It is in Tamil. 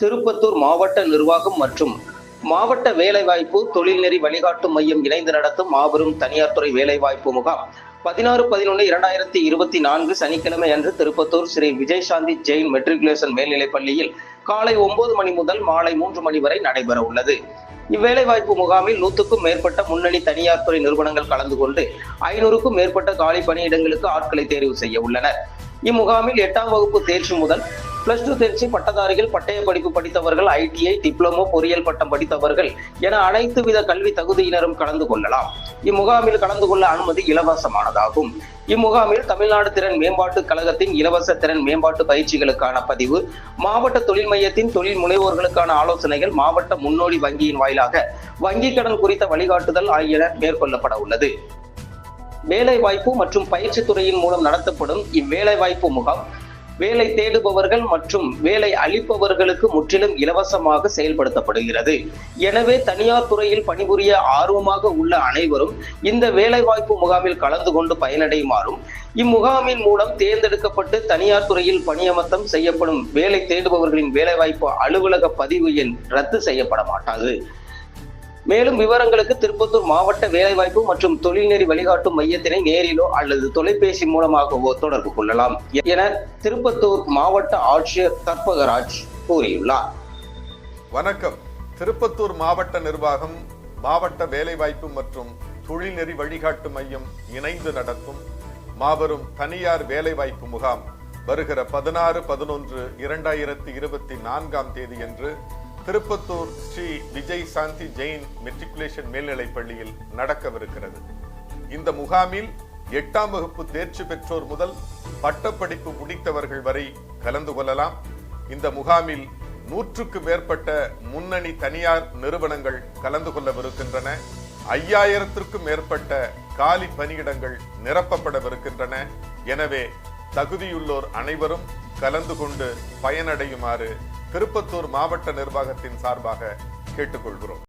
திருப்பத்தூர் மாவட்ட நிர்வாகம் மற்றும் மாவட்ட வேலைவாய்ப்பு தொழில்நெறி வழிகாட்டு மையம் இணைந்து நடத்தும் மாபெரும் தனியார் துறை வேலைவாய்ப்பு முகாம் 16-11-2024 சனிக்கிழமை அன்று திருப்பத்தூர் ஸ்ரீ விஜயசாந்தி ஜெயின் மெட்ரிகுலேஷன் மேல்நிலைப் பள்ளியில் காலை 9 மணி முதல் மாலை 3 மணி வரை நடைபெற உள்ளது. இவ்வேலைவாய்ப்பு முகாமில் 100க்கும் மேற்பட்ட முன்னணி தனியார் துறை நிறுவனங்கள் கலந்து கொண்டு 500க்கும் மேற்பட்ட காலி பணியிடங்களுக்கு ஆட்களை தேர்வு செய்ய உள்ளனர். இம்முகாமில் 8ஆம் வகுப்பு தேர்ச்சி முதல் +2 தேர்ச்சி பட்டதாரிகள், பட்டய படிப்பு படித்தவர்கள், ITI, டிப்ளமோ, பொறியியல் பட்டம் படித்தவர்கள் என அனைத்து வித கல்வி தகுதியினரும் கலந்து கொள்ளலாம். இம்முகாமில் கலந்து கொள்ள அனுமதி இலவசமானதாகும். இம்முகாமில் தமிழ்நாடு திறன் மேம்பாட்டு கழகத்தின் இலவச திறன் மேம்பாட்டு பயிற்சிகளுக்கான பதிவு, மாவட்ட தொழில் மையத்தின் தொழில் முனைவோர்களுக்கான ஆலோசனைகள், மாவட்ட முன்னோடி வங்கியின் வாயிலாக வங்கி கடன் குறித்த வழிகாட்டுதல் ஆகியன மேற்கொள்ளப்பட உள்ளது. வேலைவாய்ப்பு மற்றும் பயிற்சி துறையின் மூலம் நடத்தப்படும் இவ்வேலைவாய்ப்பு முகாம் வேலை தேடுபவர்கள் மற்றும் வேலை அளிப்பவர்களுக்கு முற்றிலும் இலவசமாக செயல்படுத்தப்படுகிறது. எனவே தனியார் துறையில் பணிபுரிய ஆர்வமாக உள்ள அனைவரும் இந்த வேலைவாய்ப்பு முகாமில் கலந்து கொண்டு பயனடையுமாறும், இம்முகாமின் மூலம் தேர்ந்தெடுக்கப்பட்டு தனியார் துறையில் பணியமர்த்தம் செய்யப்படும் வேலை தேடுபவர்களின் வேலைவாய்ப்பு அலுவலக பதிவு எண் ரத்து செய்யப்பட மாட்டாது. மேலும் விவரங்களுக்கு திருப்பத்தூர் மாவட்ட வேலைவாய்ப்பு மற்றும் தொழில்நெறி வழிகாட்டு மையத்தினை நேரிலோ அல்லது தொலைபேசி மூலமாகவோ தொடர்பு கொள்ளலாம் என திருப்பத்தூர் மாவட்ட ஆட்சியர் கற்பகராஜ் கூறியுள்ளார். வணக்கம். திருப்பத்தூர் மாவட்ட நிர்வாகம், மாவட்ட வேலைவாய்ப்பு மற்றும் தொழில்நெறி வழிகாட்டு மையம் இணைந்து நடத்தும் மாபெரும் தனியார் வேலைவாய்ப்பு முகாம் வருகிற 16-11-2024 அன்று திருப்பத்தூர் ஸ்ரீ விஜயசாந்தி ஜெயின் மெட்ரிகுலேஷன் மேல்நிலைப் பள்ளியில் நடக்கவிருக்கிறது. இந்த முகாமில் 8ஆம் வகுப்பு தேர்ச்சி பெற்றோர் முதல் பட்டப்படிப்பு முடித்தவர்கள் வரை கலந்து கொள்ளலாம். இந்த முகாமில் 100க்கும் மேற்பட்ட முன்னணி தனியார் நிறுவனங்கள் கலந்து கொள்ளவிருக்கின்றன. 5000த்திற்கும் மேற்பட்ட காலி பணியிடங்கள் நிரப்பப்படவிருக்கின்றன. எனவே தகுதியுள்ளோர் அனைவரும் கலந்து கொண்டு பயனடையுமாறு திருப்பத்தூர் மாவட்ட நிர்வாகத்தின் சார்பாக கேட்டுக்கொள்கிறோம்.